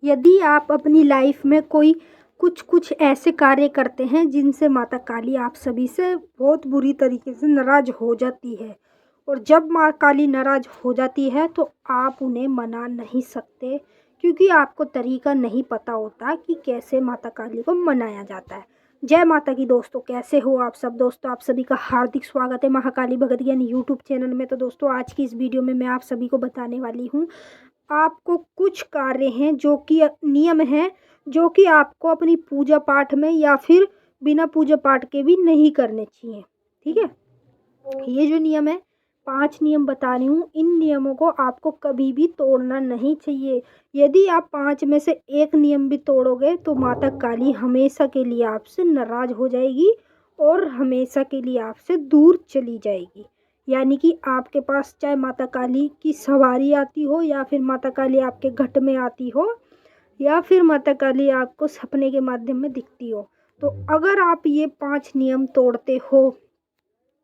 यदि आप अपनी लाइफ में कोई कुछ ऐसे कार्य करते हैं जिनसे माता काली आप सभी से बहुत बुरी तरीके से नाराज़ हो जाती है, और जब माँ काली नाराज़ हो जाती है तो आप उन्हें मना नहीं सकते, क्योंकि आपको तरीका नहीं पता होता कि कैसे माता काली को मनाया जाता है। जय माता की दोस्तों, कैसे हो आप सब दोस्तों? आप सभी का हार्दिक स्वागत है महाकाली भगत ज्ञान यूट्यूब चैनल में। तो दोस्तों, आज की इस वीडियो में मैं आप सभी को बताने वाली हूँ, आपको कुछ कार्य हैं जो कि नियम हैं जो कि आपको अपनी पूजा पाठ में या फिर बिना पूजा पाठ के भी नहीं करने चाहिए। ठीक है, ये जो नियम है, 5 नियम बता रही हूँ, इन नियमों को आपको कभी भी तोड़ना नहीं चाहिए। यदि आप 5 में से एक नियम भी तोड़ोगे तो माता काली हमेशा के लिए आपसे नाराज़ हो जाएगी और हमेशा के लिए आपसे दूर चली जाएगी। यानी कि आपके पास चाहे माता काली की सवारी आती हो, या फिर माता काली आपके घट में आती हो, या फिर माता काली आपको सपने के माध्यम में दिखती हो, तो अगर आप ये 5 नियम तोड़ते हो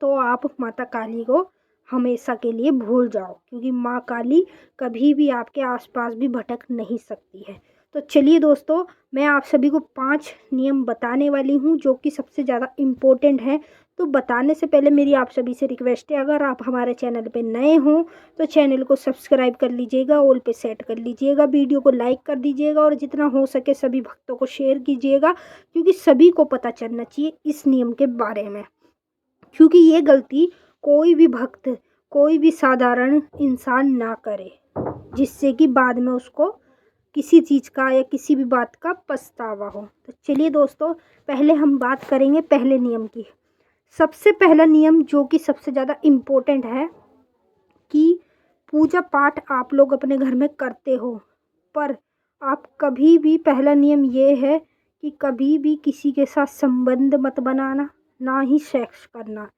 तो आप माता काली को हमेशा के लिए भूल जाओ, क्योंकि माँ काली कभी भी आपके आसपास भी भटक नहीं सकती है। तो चलिए दोस्तों, मैं आप सभी को 5 नियम बताने वाली हूँ जो कि सबसे ज़्यादा इम्पोर्टेंट है। तो बताने से पहले मेरी आप सभी से रिक्वेस्ट है, अगर आप हमारे चैनल पे नए हों तो चैनल को सब्सक्राइब कर लीजिएगा, ऑल पे सेट कर लीजिएगा, वीडियो को लाइक कर दीजिएगा और जितना हो सके सभी भक्तों को शेयर कीजिएगा, क्योंकि सभी को पता चलना चाहिए इस नियम के बारे में। क्योंकि ये गलती कोई भी भक्त, कोई भी साधारण इंसान ना करे, जिससे कि बाद में उसको किसी चीज़ का या किसी भी बात का पछतावा हो। तो चलिए दोस्तों, पहले हम बात करेंगे पहले नियम की। सबसे पहला नियम जो कि सबसे ज़्यादा इम्पोर्टेंट है कि पूजा पाठ आप लोग अपने घर में करते हो, पर आप कभी भी, पहला नियम ये है कि कभी भी किसी के साथ संबंध मत बनाना, ना ही सेक्स करना,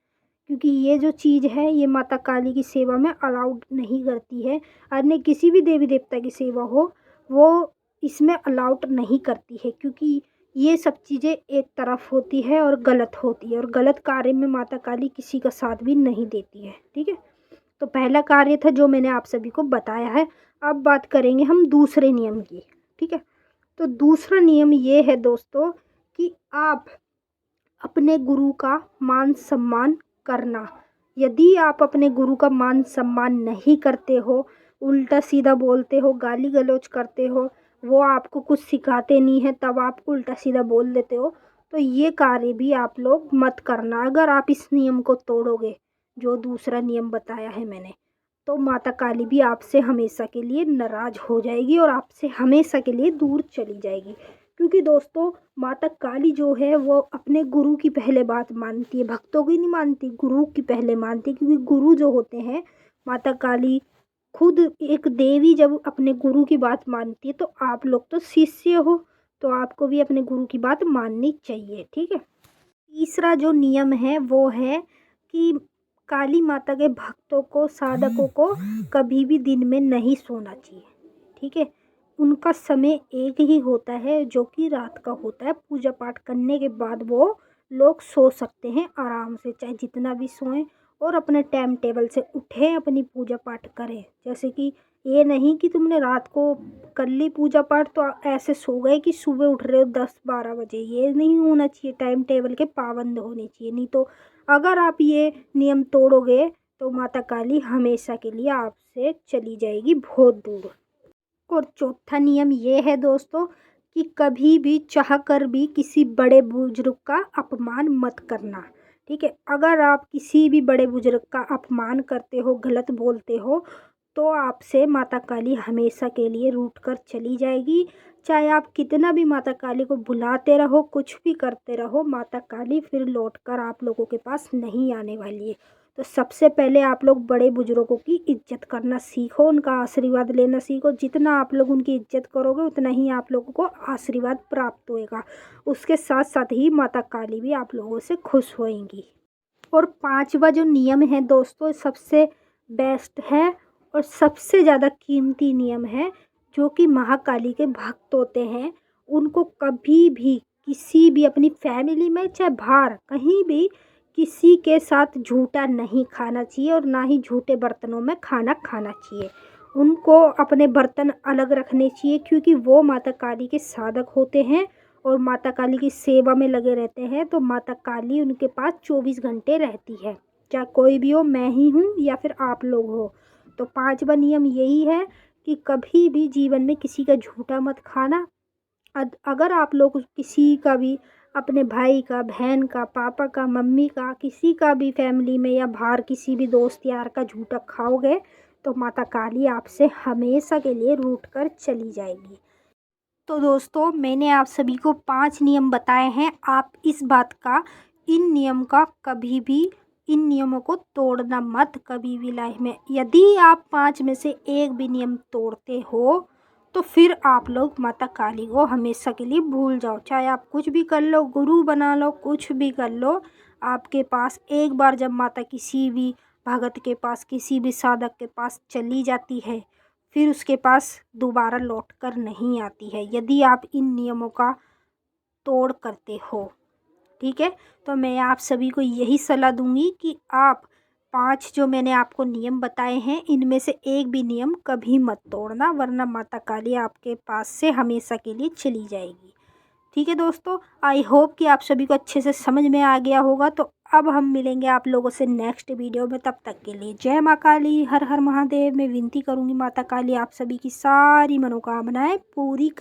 क्योंकि ये जो चीज़ है ये माता काली की सेवा में अलाउड नहीं करती है। अन्य किसी भी देवी देवता की सेवा हो, वो इसमें अलाउड नहीं करती है, क्योंकि ये सब चीज़ें एक तरफ होती है और गलत होती है, और गलत कार्य में माता काली किसी का साथ भी नहीं देती है। ठीक है, तो पहला कार्य था जो मैंने आप सभी को बताया है। अब बात करेंगे हम दूसरे नियम की। ठीक है, तो दूसरा नियम ये है दोस्तों कि आप अपने गुरु का मान सम्मान करना। यदि आप अपने गुरु का मान सम्मान नहीं करते हो, उल्टा सीधा बोलते हो, गाली गलौज करते हो, वो आपको कुछ सिखाते नहीं है तब आप उल्टा सीधा बोल देते हो, तो ये कार्य भी आप लोग मत करना। अगर आप इस नियम को तोड़ोगे, जो दूसरा नियम बताया है मैंने, तो माता काली भी आपसे हमेशा के लिए नाराज़ हो जाएगी और आपसे हमेशा के लिए दूर चली जाएगी। क्योंकि दोस्तों, माता काली जो है वो अपने गुरु की पहले बात मानती है, भक्तों की नहीं मानती, गुरु की पहले मानती है। क्योंकि गुरु जो होते हैं, माता काली खुद एक देवी जब अपने गुरु की बात मानती है, तो आप लोग तो शिष्य हो, तो आपको भी अपने गुरु की बात माननी चाहिए। ठीक है, तीसरा जो नियम है वो है कि काली माता के भक्तों को, साधकों को कभी भी दिन में नहीं सोना चाहिए। ठीक है, उनका समय एक ही होता है जो कि रात का होता है। पूजा पाठ करने के बाद वो लोग सो सकते हैं आराम से, चाहे जितना भी सोएं, और अपने टाइम टेबल से उठें, अपनी पूजा पाठ करें। जैसे कि ये नहीं कि तुमने रात को कर ली पूजा पाठ तो ऐसे सो गए कि सुबह उठ रहे हो 10-12 बजे, ये नहीं होना चाहिए। टाइम टेबल के पाबंद होने चाहिए, नहीं तो अगर आप ये नियम तोड़ोगे तो माता काली हमेशा के लिए आपसे चली जाएगी बहुत दूर। और चौथा नियम ये है दोस्तों कि कभी भी चाह कर भी किसी बड़े बुजुर्ग का अपमान मत करना। ठीक है, अगर आप किसी भी बड़े बुजुर्ग का अपमान करते हो, गलत बोलते हो, तो आपसे माता काली हमेशा के लिए रूठ कर चली जाएगी। चाहे आप कितना भी माता काली को बुलाते रहो, कुछ भी करते रहो, माता काली फिर लौट कर आप लोगों के पास नहीं आने वाली है। तो सबसे पहले आप लोग बड़े बुजुर्गों की इज्जत करना सीखो, उनका आशीर्वाद लेना सीखो। जितना आप लोग उनकी इज्जत करोगे उतना ही आप लोगों को आशीर्वाद प्राप्त होएगा। उसके साथ साथ ही माता काली भी आप लोगों से खुश होएंगी। और पांचवा जो नियम है दोस्तों, सबसे बेस्ट है और सबसे ज़्यादा कीमती नियम है, जो कि महाकाली के भक्त होते हैं, उनको कभी भी किसी भी अपनी फैमिली में चाहे बाहर कहीं भी किसी के साथ झूठा नहीं खाना चाहिए और ना ही झूठे बर्तनों में खाना खाना चाहिए। उनको अपने बर्तन अलग रखने चाहिए, क्योंकि वो माता काली के साधक होते हैं और माता काली की सेवा में लगे रहते हैं। तो माता काली उनके पास 24 घंटे रहती है, चाहे कोई भी हो, मैं ही हूँ या फिर आप लोग हो। तो 5वां नियम यही है कि कभी भी जीवन में किसी का झूठा मत खाना। अगर आप लोग किसी का भी, अपने भाई का, बहन का, पापा का, मम्मी का, किसी का भी फैमिली में या बाहर किसी भी दोस्त यार का झूठा खाओगे तो माता काली आपसे हमेशा के लिए रूठ कर चली जाएगी। तो दोस्तों, मैंने आप सभी को 5 नियम बताए हैं। आप इस बात का, इन नियम का कभी भी, इन नियमों को तोड़ना मत कभी भी लाइफ में। यदि आप 5 में से एक भी नियम तोड़ते हो तो फिर आप लोग माता काली को हमेशा के लिए भूल जाओ। चाहे आप कुछ भी कर लो, गुरु बना लो, कुछ भी कर लो, आपके पास एक बार जब माता किसी भी भगत के पास, किसी भी साधक के पास चली जाती है, फिर उसके पास दोबारा लौट कर नहीं आती है, यदि आप इन नियमों का तोड़ करते हो। ठीक है, तो मैं आप सभी को यही सलाह दूंगी कि आप 5 जो मैंने आपको नियम बताए हैं, इनमें से एक भी नियम कभी मत तोड़ना, वरना माता काली आपके पास से हमेशा के लिए चली जाएगी। ठीक है दोस्तों, आई होप कि आप सभी को अच्छे से समझ में आ गया होगा। तो अब हम मिलेंगे आप लोगों से नेक्स्ट वीडियो में, तब तक के लिए जय माँ काली, हर हर महादेव। मैं विनती करूँगी माता काली आप सभी की सारी मनोकामनाएं पूरी कर